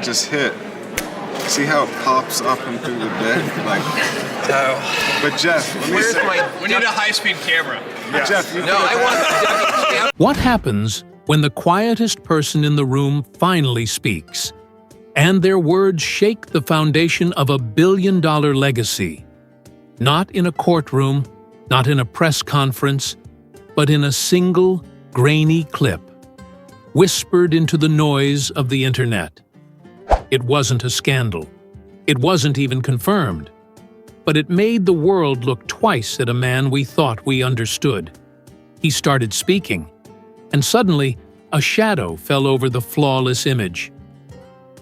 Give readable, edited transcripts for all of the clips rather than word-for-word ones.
Just hit. See how it pops up and through the deck? Like, but Jeff, let me say, we need a high-speed camera. yes. Jeff, you What happens when the quietest person in the room finally speaks, and their words shake the foundation of a billion-dollar legacy? Not in a courtroom, not in a press conference, but in a single, grainy clip, whispered into the noise of the internet. It wasn't a scandal. It wasn't even confirmed. But it made the world look twice at a man we thought we understood. He started speaking, and suddenly a shadow fell over the flawless image.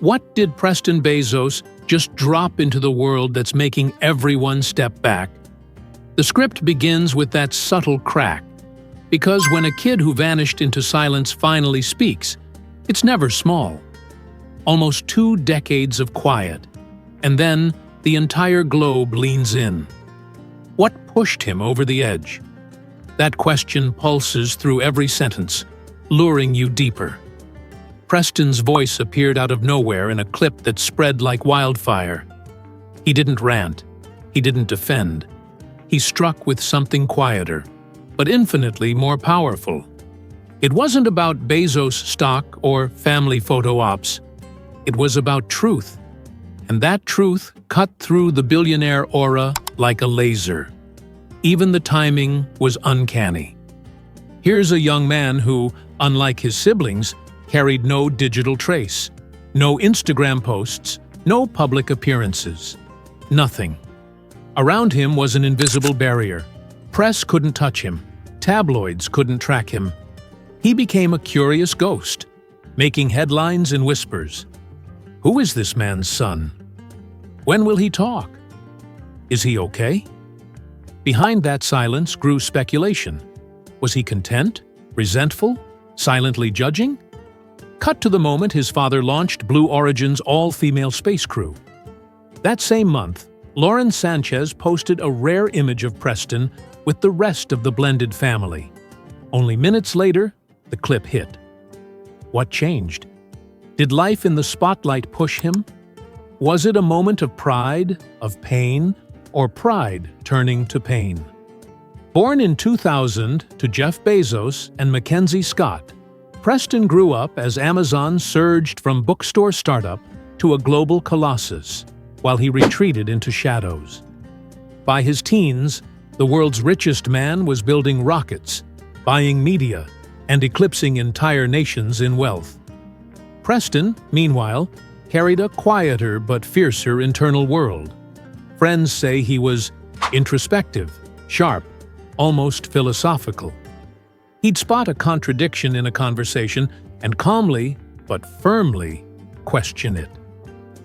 What did Preston Bezos just drop into the world that's making everyone step back? The script begins with that subtle crack, because when a kid who vanished into silence finally speaks, it's never small. Almost 2 decades of quiet, and then the entire globe leans in. What pushed him over the edge? That question pulses through every sentence, luring you deeper. Preston's voice appeared out of nowhere in a clip that spread like wildfire. He didn't rant. He didn't defend. He struck with something quieter, but infinitely more powerful. It wasn't about Bezos stock or family photo ops. It was about truth, and that truth cut through the billionaire aura like a laser. Even the timing was uncanny. Here's a young man who, unlike his siblings, carried no digital trace, no Instagram posts, no public appearances. Nothing. Around him was an invisible barrier. Press couldn't touch him. Tabloids couldn't track him. He became a curious ghost, making headlines in whispers. Who is this man's son? When will he talk? Is he okay? Behind that silence grew speculation. Was he content? Resentful? Silently judging? Cut to the moment his father launched Blue Origin's all-female space crew. That same month, Lauren Sanchez posted a rare image of Preston with the rest of the blended family. Only minutes later, the clip hit. What changed? Did life in the spotlight push him? Was it a moment of pride, of pain, or pride turning to pain? Born in 2000 to Jeff Bezos and Mackenzie Scott, Preston grew up as Amazon surged from bookstore startup to a global colossus, while he retreated into shadows. By his teens, the world's richest man was building rockets, buying media, and eclipsing entire nations in wealth. Preston, meanwhile, carried a quieter but fiercer internal world. Friends say he was introspective, sharp, almost philosophical. He'd spot a contradiction in a conversation and calmly, but firmly, question it.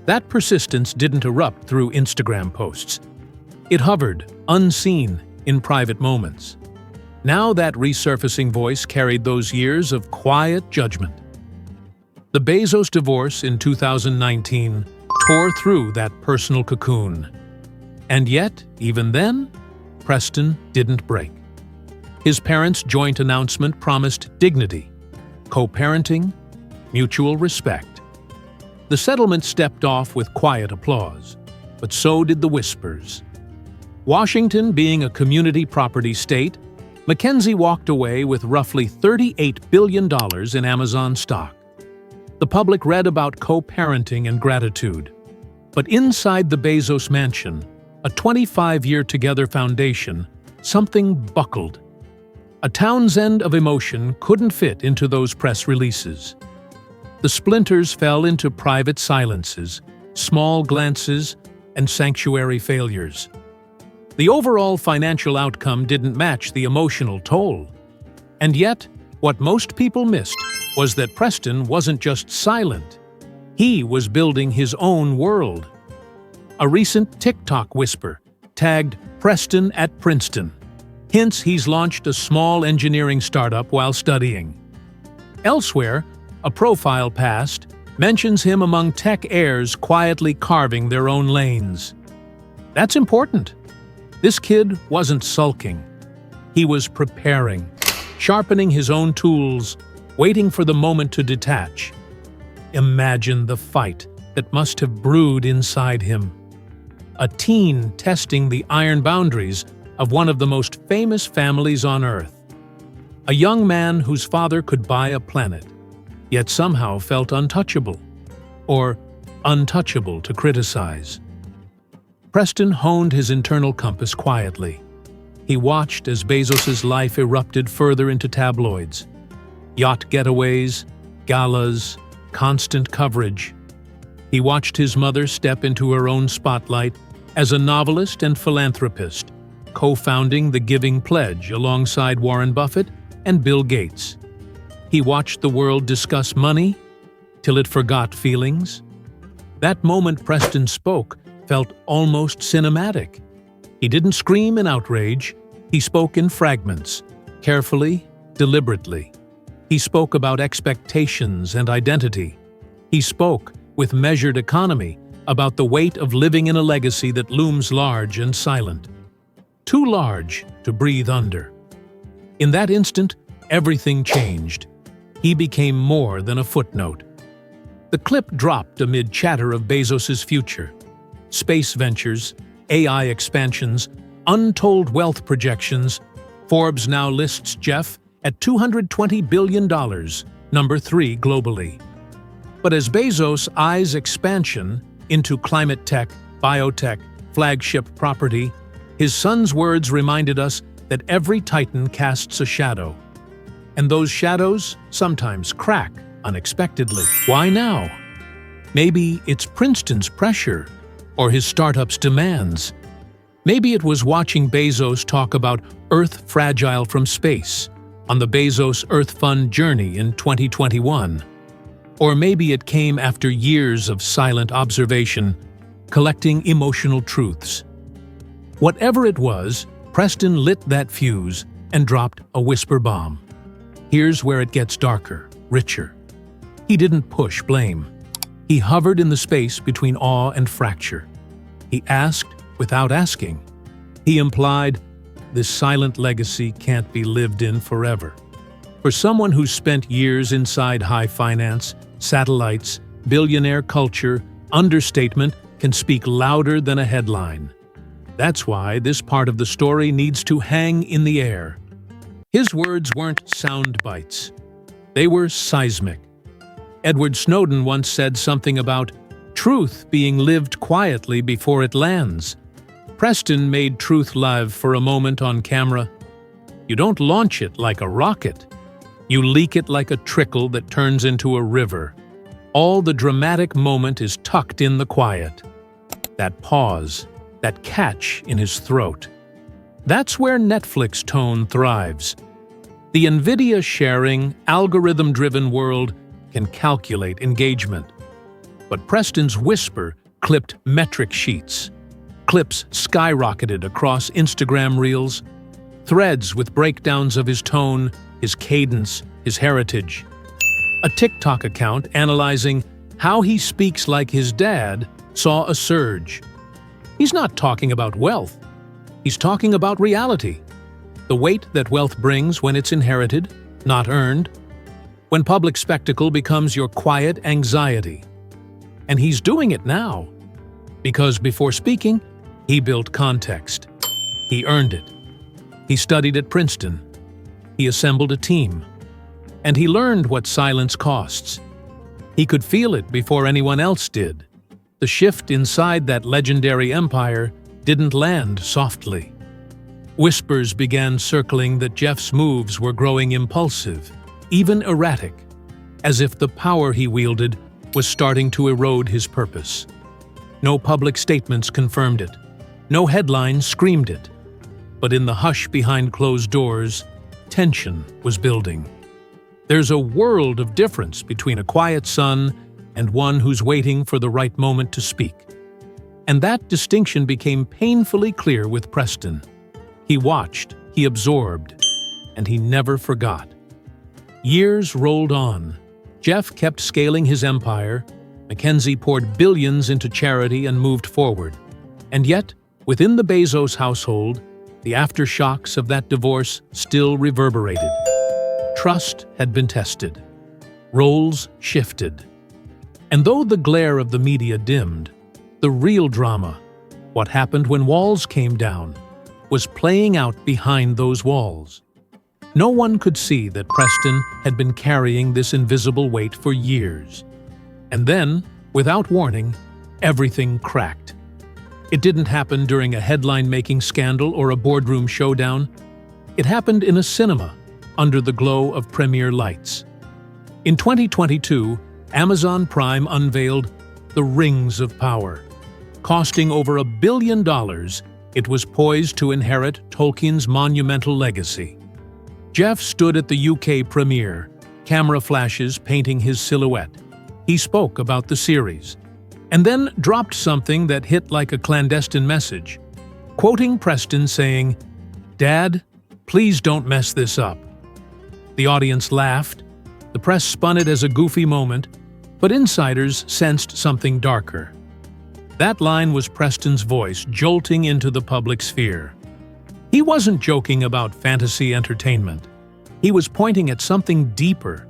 That persistence didn't erupt through Instagram posts. It hovered, unseen, in private moments. Now that resurfacing voice carried those years of quiet judgment. The Bezos divorce in 2019 tore through that personal cocoon. And yet, even then, Preston didn't break. His parents' joint announcement promised dignity, co-parenting, mutual respect. The settlement stepped off with quiet applause, but so did the whispers. Washington being a community property state, Mackenzie walked away with roughly $38 billion in Amazon stock. The public read about co-parenting and gratitude. But inside the Bezos mansion, a 25-year-together foundation, something buckled. A Townsend of emotion couldn't fit into those press releases. The splinters fell into private silences, small glances, and sanctuary failures. The overall financial outcome didn't match the emotional toll. And yet, what most people missed was that Preston wasn't just silent. He was building his own world. A recent TikTok whisper, tagged Preston at Princeton, hints he's launched a small engineering startup while studying. Elsewhere, a profile past mentions him among tech heirs quietly carving their own lanes. That's important. This kid wasn't sulking. He was preparing, sharpening his own tools, waiting for the moment to detach. Imagine the fight, that must have brewed inside him. A teen testing the iron boundaries of one of the most famous families on Earth. A young man whose father could buy a planet, yet somehow felt untouchable, or untouchable to criticize. Preston honed his internal compass quietly. He watched as Bezos's life erupted further into tabloids. Yacht getaways, galas, constant coverage. He watched his mother step into her own spotlight as a novelist and philanthropist, co-founding the Giving Pledge alongside Warren Buffett and Bill Gates. He watched the world discuss money till it forgot feelings. That moment Preston spoke felt almost cinematic. He didn't scream in outrage. He spoke in fragments, carefully, deliberately. He spoke about expectations and identity. He spoke with measured economy about the weight of living in a legacy that looms large and silent. Too large to breathe under. In that instant, everything changed. He became more than a footnote. The clip dropped amid chatter of Bezos's future. Space ventures, AI expansions, untold wealth projections. Forbes now lists Jeff at $220 billion, number 3 globally. But as Bezos eyes expansion into climate tech, biotech, flagship property, his son's words reminded us that every titan casts a shadow. And those shadows sometimes crack unexpectedly. Why now? Maybe it's Princeton's pressure, or his startup's demands. Maybe it was watching Bezos talk about Earth fragile from space on the Bezos Earth Fund journey in 2021. Or maybe it came after years of silent observation, collecting emotional truths. Whatever it was, Preston lit that fuse and dropped a whisper bomb. Here's where it gets darker, richer. He didn't push blame. He hovered in the space between awe and fracture. He asked without asking. He implied, this silent legacy can't be lived in forever. For someone who's spent years inside high finance, satellites, billionaire culture, understatement can speak louder than a headline. That's why this part of the story needs to hang in the air. His words weren't sound bites. They were seismic. Edward Snowden once said something about truth being lived quietly before it lands. Preston made truth live for a moment on camera. You don't launch it like a rocket. You leak it like a trickle that turns into a river. All the dramatic moment is tucked in the quiet. That pause, that catch in his throat. That's where Netflix tone thrives. The NVIDIA-sharing, algorithm-driven world can calculate engagement. But Preston's whisper clipped metric sheets. Clips skyrocketed across Instagram reels. Threads with breakdowns of his tone, his cadence, his heritage. A TikTok account analyzing how he speaks like his dad saw a surge. He's not talking about wealth. He's talking about reality. The weight that wealth brings when it's inherited, not earned. When public spectacle becomes your quiet anxiety. And he's doing it now. Because before speaking, he built context. He earned it. He studied at Princeton. He assembled a team. And he learned what silence costs. He could feel it before anyone else did. The shift inside that legendary empire didn't land softly. Whispers began circling that Jeff's moves were growing impulsive, even erratic, as if the power he wielded was starting to erode his purpose. No public statements confirmed it. No headlines screamed it. But in the hush behind closed doors, tension was building. There's a world of difference between a quiet son and one who's waiting for the right moment to speak. And that distinction became painfully clear with Preston. He watched, he absorbed, and he never forgot. Years rolled on. Jeff kept scaling his empire. Mackenzie poured billions into charity and moved forward. And yet, within the Bezos household, the aftershocks of that divorce still reverberated. Trust had been tested. Roles shifted. And though the glare of the media dimmed, the real drama, what happened when walls came down, was playing out behind those walls. No one could see that Preston had been carrying this invisible weight for years. And then, without warning, everything cracked. It didn't happen during a headline-making scandal or a boardroom showdown. It happened in a cinema, under the glow of premiere lights. In 2022, Amazon Prime unveiled The Rings of Power. Costing over $1 billion, it was poised to inherit Tolkien's monumental legacy. Jeff stood at the UK premiere, camera flashes painting his silhouette. He spoke about the series, and then dropped something that hit like a clandestine message, quoting Preston saying, "Dad, please don't mess this up." The audience laughed, the press spun it as a goofy moment, but insiders sensed something darker. That line was Preston's voice jolting into the public sphere. He wasn't joking about fantasy entertainment. He was pointing at something deeper.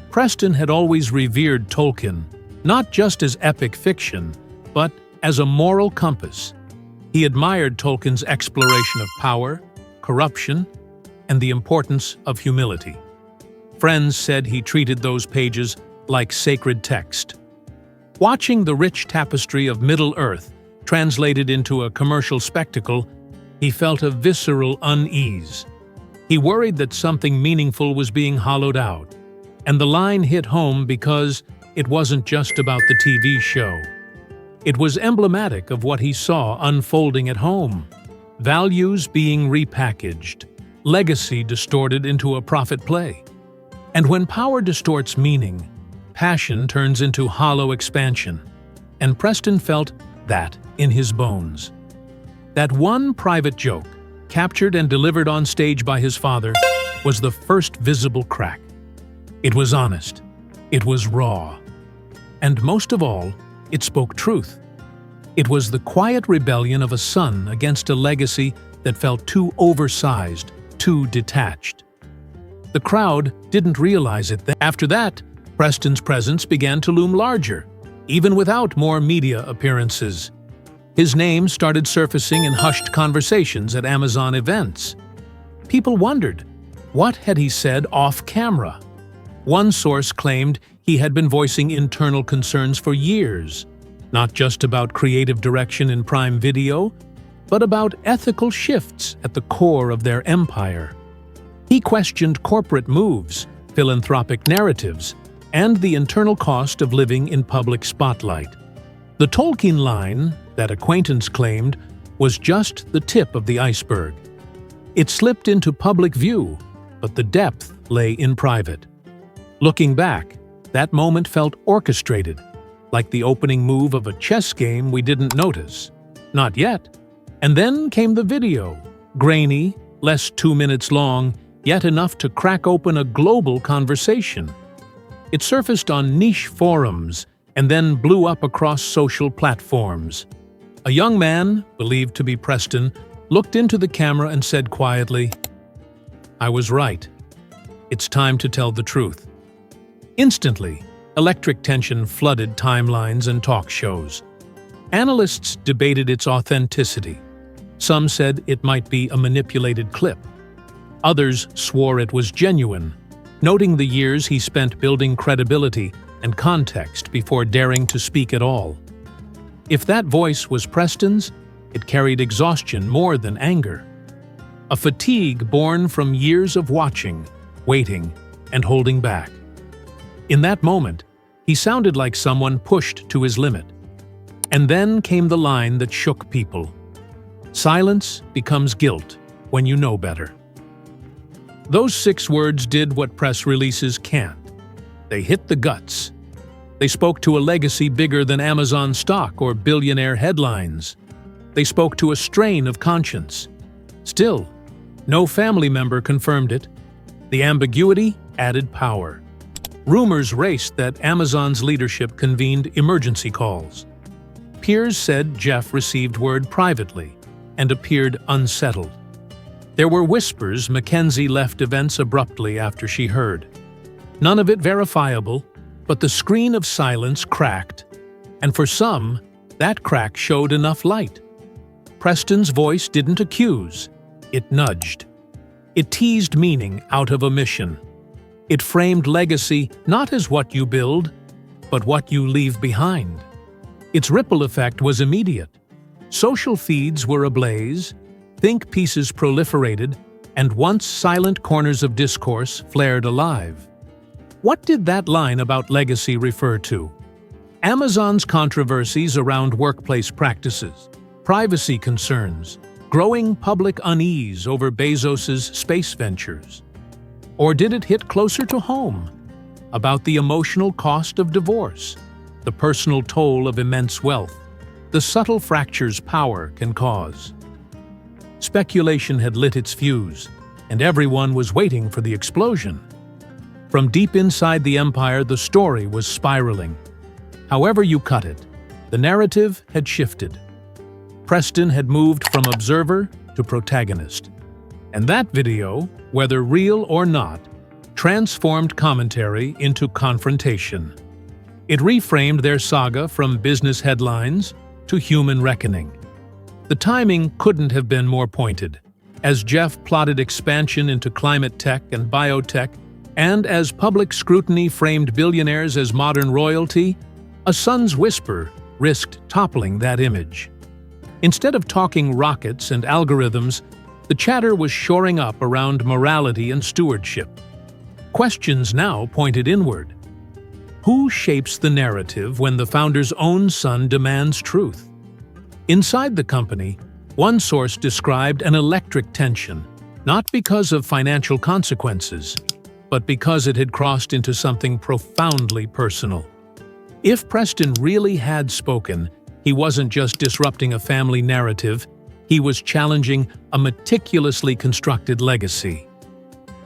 Preston had always revered Tolkien, not just as epic fiction, but as a moral compass. He admired Tolkien's exploration of power, corruption, and the importance of humility. Friends said he treated those pages like sacred text. Watching the rich tapestry of Middle-earth translated into a commercial spectacle, he felt a visceral unease. He worried that something meaningful was being hollowed out. And the line hit home because it wasn't just about the TV show. It was emblematic of what he saw unfolding at home. Values being repackaged, legacy distorted into a profit play. And when power distorts meaning, passion turns into hollow expansion. And Preston felt that in his bones. That one private joke, captured and delivered on stage by his father, was the first visible crack. It was honest. It was raw. And most of all, it spoke truth. It was the quiet rebellion of a son against a legacy that felt too oversized, too detached. The crowd didn't realize it then. After that, Preston's presence began to loom larger, even without more media appearances. His name started surfacing in hushed conversations at Amazon events. People wondered, what had he said off camera? One source claimed he had been voicing internal concerns for years, not just about creative direction in Prime Video, but about ethical shifts at the core of their empire. He questioned corporate moves, philanthropic narratives, and the internal cost of living in public spotlight. The Tolkien line, that acquaintance claimed, was just the tip of the iceberg. It slipped into public view, but the depth lay in private. Looking back, that moment felt orchestrated, like the opening move of a chess game we didn't notice. Not yet. And then came the video, grainy, less 2 minutes long, yet enough to crack open a global conversation. It surfaced on niche forums and then blew up across social platforms. A young man, believed to be Preston, looked into the camera and said quietly, "I was right. It's time to tell the truth." Instantly, electric tension flooded timelines and talk shows. Analysts debated its authenticity. Some said it might be a manipulated clip. Others swore it was genuine, noting the years he spent building credibility and context before daring to speak at all. If that voice was Preston's, it carried exhaustion more than anger. A fatigue born from years of watching, waiting, and holding back. In that moment, he sounded like someone pushed to his limit. And then came the line that shook people. Silence becomes guilt when you know better. Those 6 words did what press releases can't. They hit the guts. They spoke to a legacy bigger than Amazon stock or billionaire headlines. They spoke to a strain of conscience. Still, no family member confirmed it. The ambiguity added power. Rumors raced that Amazon's leadership convened emergency calls. Peers said Jeff received word privately and appeared unsettled. There were whispers Mackenzie left events abruptly after she heard. None of it verifiable, But the screen of silence cracked, and for some, that crack showed enough light. Preston's voice didn't accuse, it nudged. It teased meaning out of omission. It framed legacy not as what you build, but what you leave behind. Its ripple effect was immediate. Social feeds were ablaze, think pieces proliferated, and once silent corners of discourse flared alive. What did that line about legacy refer to? Amazon's controversies around workplace practices, privacy concerns, growing public unease over Bezos's space ventures? Or did it hit closer to home, about the emotional cost of divorce, the personal toll of immense wealth, the subtle fractures power can cause? Speculation had lit its fuse, and everyone was waiting for the explosion. From deep inside the empire, the story was spiraling. However you cut it, the narrative had shifted. Preston had moved from observer to protagonist. And that video, whether real or not, transformed commentary into confrontation. It reframed their saga from business headlines to human reckoning. The timing couldn't have been more pointed. As Jeff plotted expansion into climate tech and biotech, and as public scrutiny framed billionaires as modern royalty, a son's whisper risked toppling that image. Instead of talking rockets and algorithms, the chatter was shoring up around morality and stewardship. Questions now pointed inward. Who shapes the narrative when the founder's own son demands truth? Inside the company, one source described an electric tension, not because of financial consequences, but because it had crossed into something profoundly personal. If Preston really had spoken, he wasn't just disrupting a family narrative, he was challenging a meticulously constructed legacy.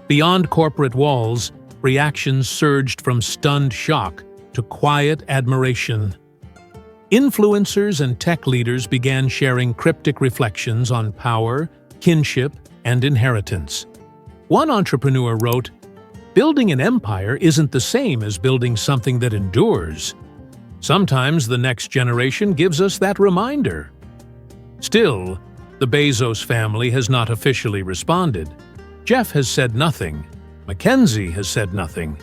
Beyond corporate walls, reactions surged from stunned shock to quiet admiration. Influencers and tech leaders began sharing cryptic reflections on power, kinship, and inheritance. One entrepreneur wrote, "Building an empire isn't the same as building something that endures. Sometimes the next generation gives us that reminder." Still, the Bezos family has not officially responded. Jeff has said nothing. Mackenzie has said nothing.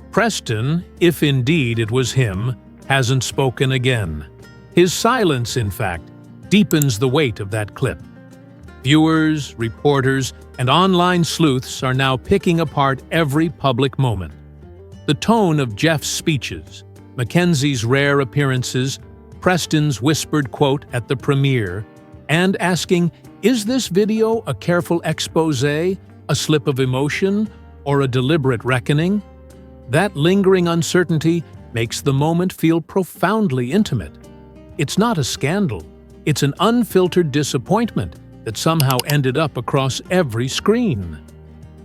Preston, if indeed it was him, hasn't spoken again. His silence, in fact, deepens the weight of that clip. Viewers, reporters, and online sleuths are now picking apart every public moment. The tone of Jeff's speeches, Mackenzie's rare appearances, Preston's whispered quote at the premiere, and asking, is this video a careful exposé, a slip of emotion, or a deliberate reckoning? That lingering uncertainty makes the moment feel profoundly intimate. It's not a scandal. It's an unfiltered disappointment that somehow ended up across every screen.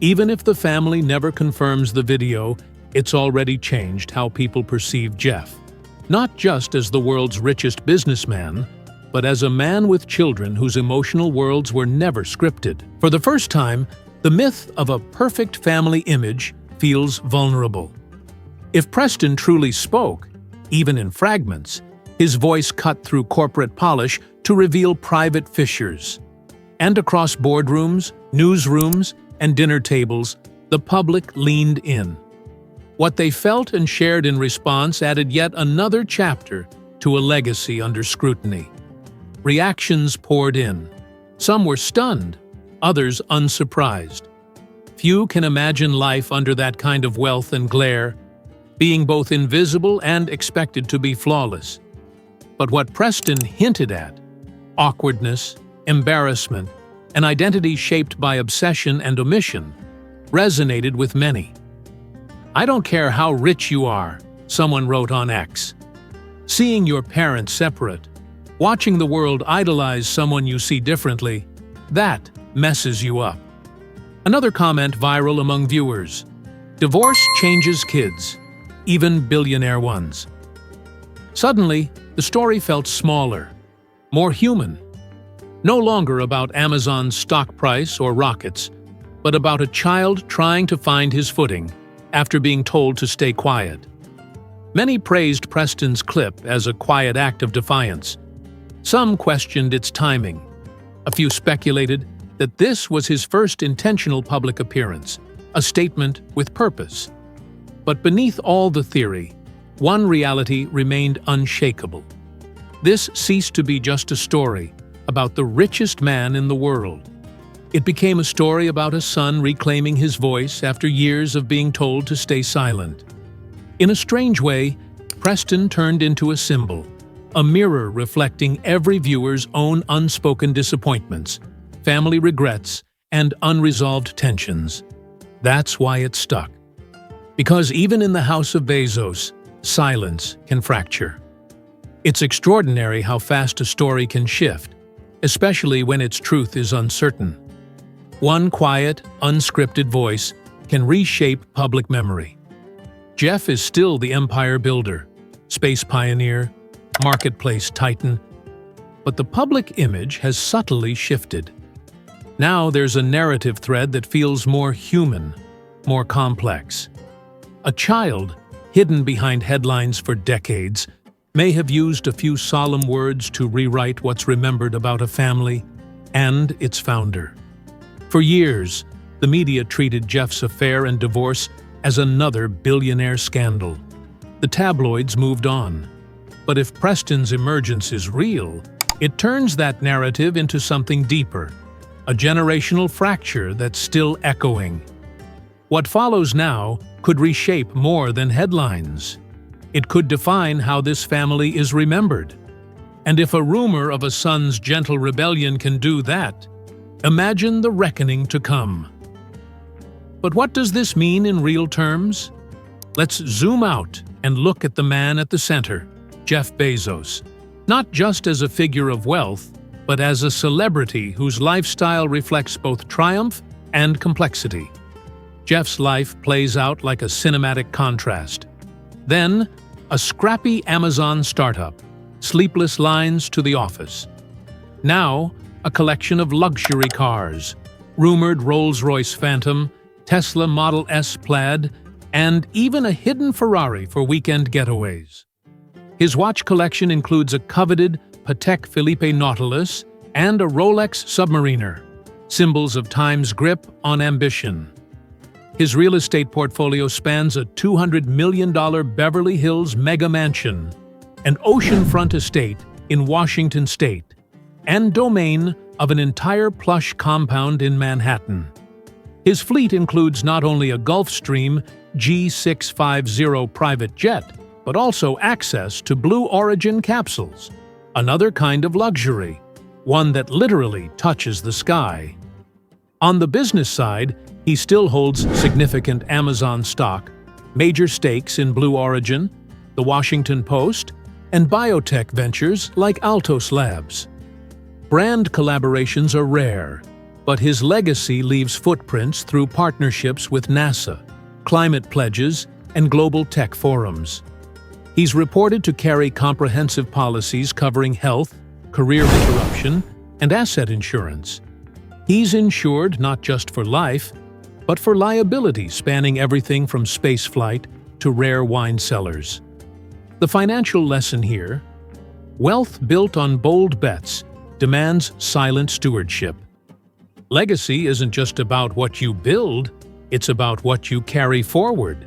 Even if the family never confirms the video, it's already changed how people perceive Jeff. Not just as the world's richest businessman, but as a man with children whose emotional worlds were never scripted. For the first time, the myth of a perfect family image feels vulnerable. If Preston truly spoke, even in fragments, his voice cut through corporate polish to reveal private fissures. And across boardrooms, newsrooms, and dinner tables, the public leaned in. What they felt and shared in response added yet another chapter to a legacy under scrutiny. Reactions poured in. Some were stunned, others unsurprised. Few can imagine life under that kind of wealth and glare, being both invisible and expected to be flawless. But what Preston hinted at, awkwardness, embarrassment, an identity shaped by obsession and omission, resonated with many. "I don't care how rich you are," someone wrote on X. "Seeing your parents separate, watching the world idolize someone you see differently, that messes you up." Another comment viral among viewers: "Divorce changes kids, even billionaire ones." Suddenly, the story felt smaller, more human. No longer about Amazon's stock price or rockets, but about a child trying to find his footing after being told to stay quiet. Many praised Preston's clip as a quiet act of defiance. Some questioned its timing. A few speculated that this was his first intentional public appearance, a statement with purpose. But beneath all the theory, one reality remained unshakable. This ceased to be just a story about the richest man in the world. It became a story about a son reclaiming his voice after years of being told to stay silent. In a strange way, Preston turned into a symbol, a mirror reflecting every viewer's own unspoken disappointments, family regrets, and unresolved tensions. That's why it stuck. Because even in the house of Bezos, silence can fracture. It's extraordinary how fast a story can shift, especially when its truth is uncertain. One quiet, unscripted voice can reshape public memory. Jeff is still the empire builder, space pioneer, marketplace titan, but the public image has subtly shifted. Now there's a narrative thread that feels more human, more complex. A child, hidden behind headlines for decades, may have used a few solemn words to rewrite what's remembered about a family and its founder. For years, the media treated Jeff's affair and divorce as another billionaire scandal. The tabloids moved on. But if Preston's emergence is real, it turns that narrative into something deeper, a generational fracture that's still echoing. What follows now could reshape more than headlines. It could define how this family is remembered. And if a rumor of a son's gentle rebellion can do that, imagine the reckoning to come. But what does this mean in real terms? Let's zoom out and look at the man at the center, Jeff Bezos, not just as a figure of wealth, but as a celebrity whose lifestyle reflects both triumph and complexity. Jeff's life plays out like a cinematic contrast. Then, a scrappy Amazon startup, sleepless lines to the office. Now, a collection of luxury cars, rumored Rolls-Royce Phantom, Tesla Model S Plaid, and even a hidden Ferrari for weekend getaways. His watch collection includes a coveted Patek Philippe Nautilus and a Rolex Submariner, symbols of time's grip on ambition. His real estate portfolio spans a $200 million Beverly Hills mega mansion, an oceanfront estate in Washington state, and domain of an entire plush compound in Manhattan. His fleet includes not only a Gulfstream G650 private jet, but also access to Blue Origin capsules, another kind of luxury, one that literally touches the sky. On the business side, he still holds significant Amazon stock, major stakes in Blue Origin, the Washington Post, and biotech ventures like Altos Labs. Brand collaborations are rare, but his legacy leaves footprints through partnerships with NASA, climate pledges, and global tech forums. He's reported to carry comprehensive policies covering health, career interruption, and asset insurance. He's insured not just for life, but for liability spanning everything from spaceflight to rare wine cellars. The financial lesson here: wealth built on bold bets demands silent stewardship. Legacy isn't just about what you build, it's about what you carry forward.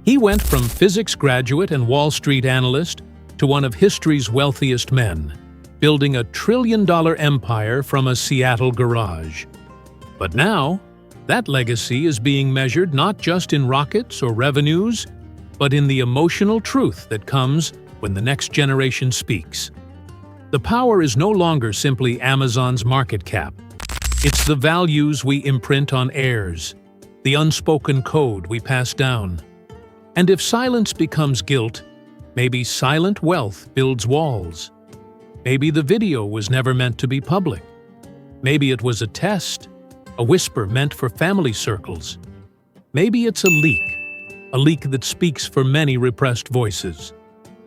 He went from physics graduate and Wall Street analyst to one of history's wealthiest men, building a trillion-dollar empire from a Seattle garage. But now, that legacy is being measured not just in rockets or revenues, but in the emotional truth that comes when the next generation speaks. The power is no longer simply Amazon's market cap. It's the values we imprint on heirs, the unspoken code we pass down. And if silence becomes guilt, maybe silent wealth builds walls. Maybe the video was never meant to be public. Maybe it was a test, a whisper meant for family circles. Maybe it's a leak that speaks for many repressed voices.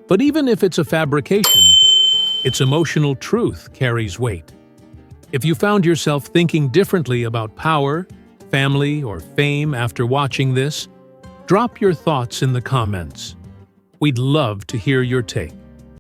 But even if it's a fabrication, its emotional truth carries weight. If you found yourself thinking differently about power, family, or fame after watching this, drop your thoughts in the comments. We'd love to hear your take.